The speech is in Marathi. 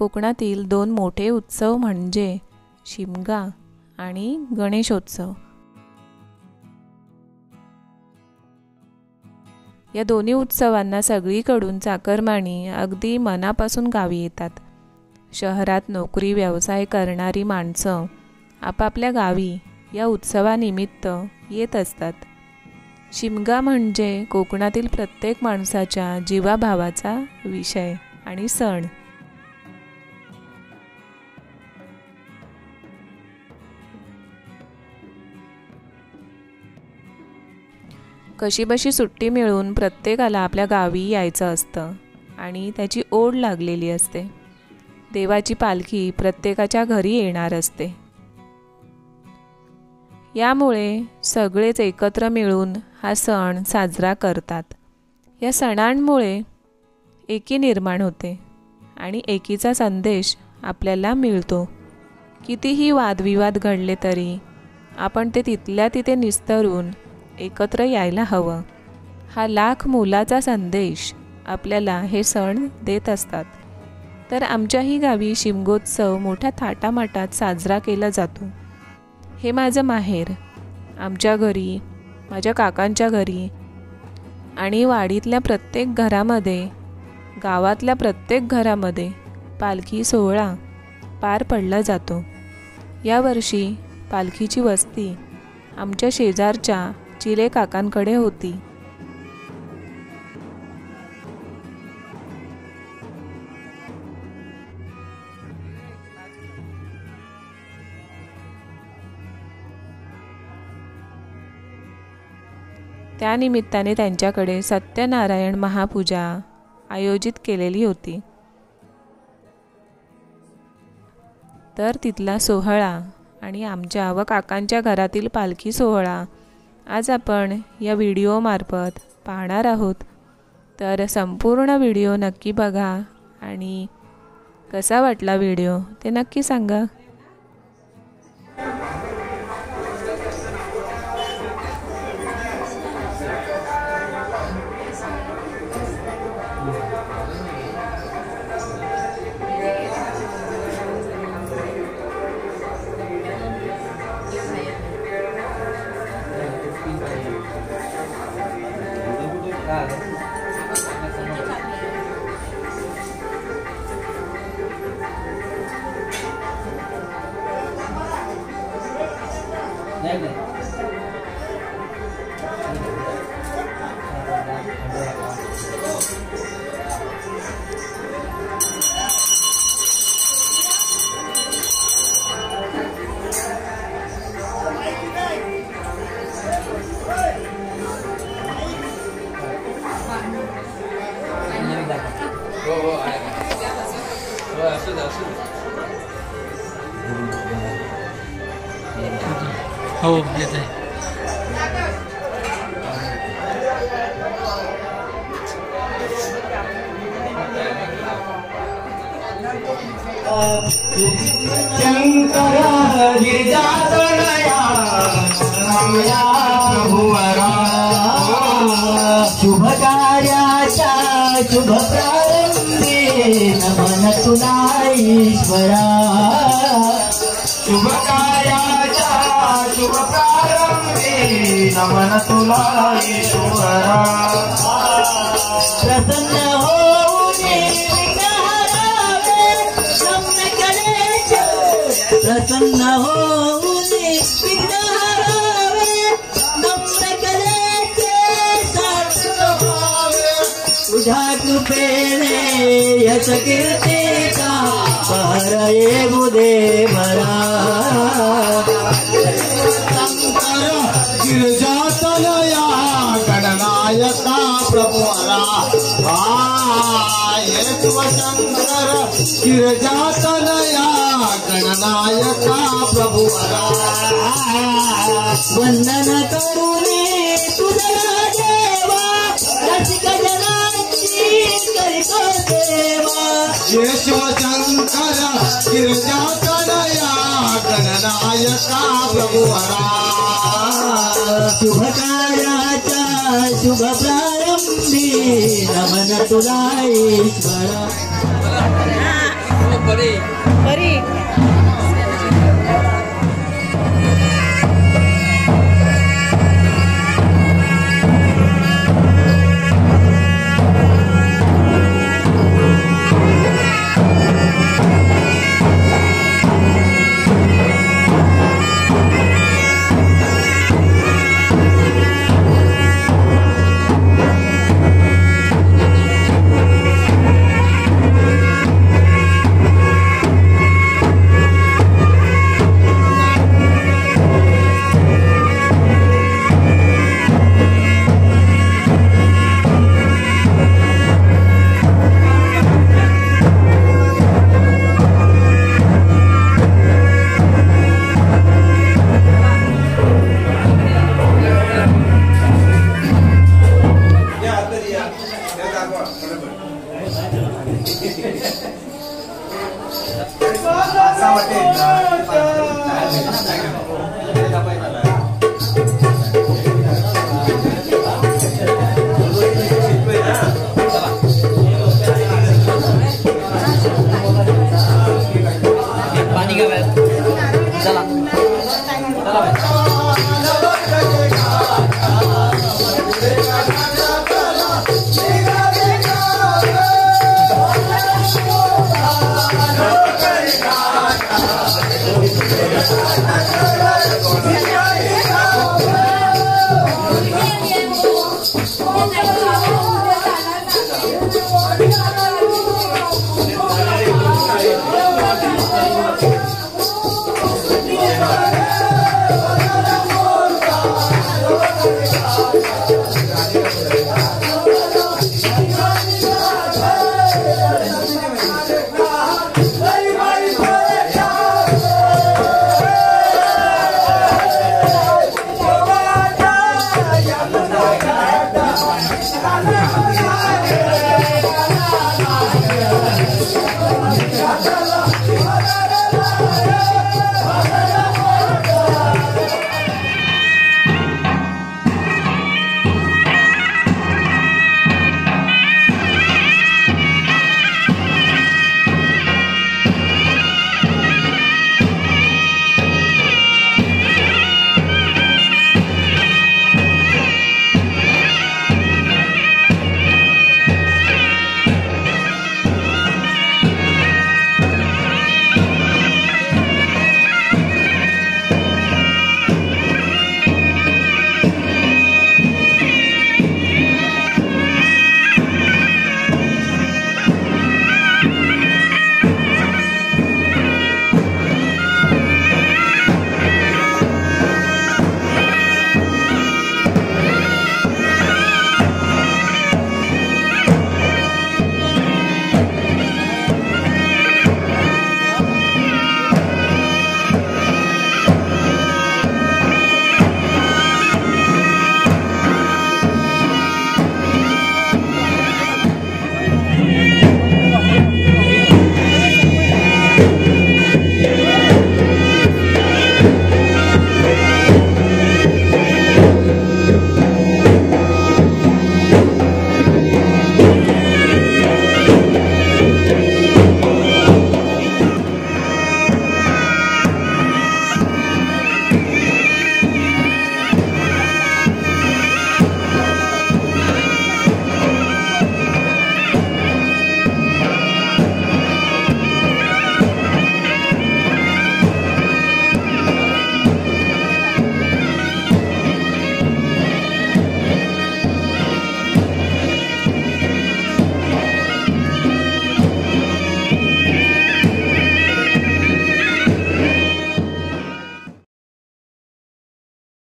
कोकणातील दोन मोठे उत्सव म्हणजे शिमगा आणि गणेशोत्सव। या दोन्ही उत्सवांना सगळीकडून चाकरमानी अगदी मनापासून गावी येतात। शहरात नोकरी व्यवसाय करणारी माणसं आपापल्या गावी या उत्सवानिमित्त येत असतात। शिमगा म्हणजे कोकणातील प्रत्येक माणसाच्या जीवाभावाचा विषय आणि सण। कशीबशी सुट्टी मिळून प्रत्येकाला आपल्या गावी यायचं असतं आणि त्याची ओढ लागलेली असते। देवाची पालखी प्रत्येकाच्या घरी येणार असते। यामुळे सगळेच एकत्र मिळून हा सण साजरा करतात। या सणांमुळे एकी निर्माण होते आणि एकीचा संदेश आपल्याला मिळतो। कितीही वादविवाद घडले तरी आपण ते तिथल्या तिथे निस्तरून एकत्र यायला हवं, हा लाख मोलाचा संदेश आपल्याला हे सण देत असतात। तर आमच्याही गावी शिमगोत्सव मोठ्या थाटामाटात साजरा केला जातो। हे माझं माहेर। आमच्या घरी, माझ्या काकांच्या घरी आणि वाडीतल्या प्रत्येक घरामध्ये, गावातल्या प्रत्येक घरामध्ये पालखी सोहळा पार पडला जातो। यावर्षी पालखीची वस्ती आमच्या शेजारच्या चिले काकांकडे होती। त्यानिमित्ताने त्यांच्याकडे सत्यनारायण महापूजा आयोजित केलेली होती। तर तिथला सोहळा आणि आमच्या व काकांच्या घरातील पालखी सोहळा आज आपण या व्हिडिओमार्फत पाहणार आहोत। तर संपूर्ण व्हिडिओ नक्की बघा आणि कसा वाटला व्हिडिओ ते नक्की सांगा। हो येत आहे। शंकर गिरिजातनया भुवरा शुभ कार्याचा शुभ प्रारंभे नमन तुला ईश्वरा। शुभ कार्याचा शुभ प्रारंभे नमन तुला ईश्वरा। प्रसन्न होऊने विघ्नहरावे नम्रकलेच, प्रसन्न होऊने विघ्नहरावे नम्रकलेच सार्थ व्हावे। तुझ्या कृपेने यश कीर्तीचा पहर येऊ दे भरा। शंकर गिरिजातनया गणनायका प्रभुवरा। शिवशंकर गिरिजातनया गणनायका प्रभुवरा। वंदन करुणे तुझ्या देवा रसिक जनांची करितो सेवा। शिवशंकर गिरिजातनया गणनायका प्रभुवरा। शुभ कार्याचा शुभ प्रारंभी नमन तुला ईश्वरा।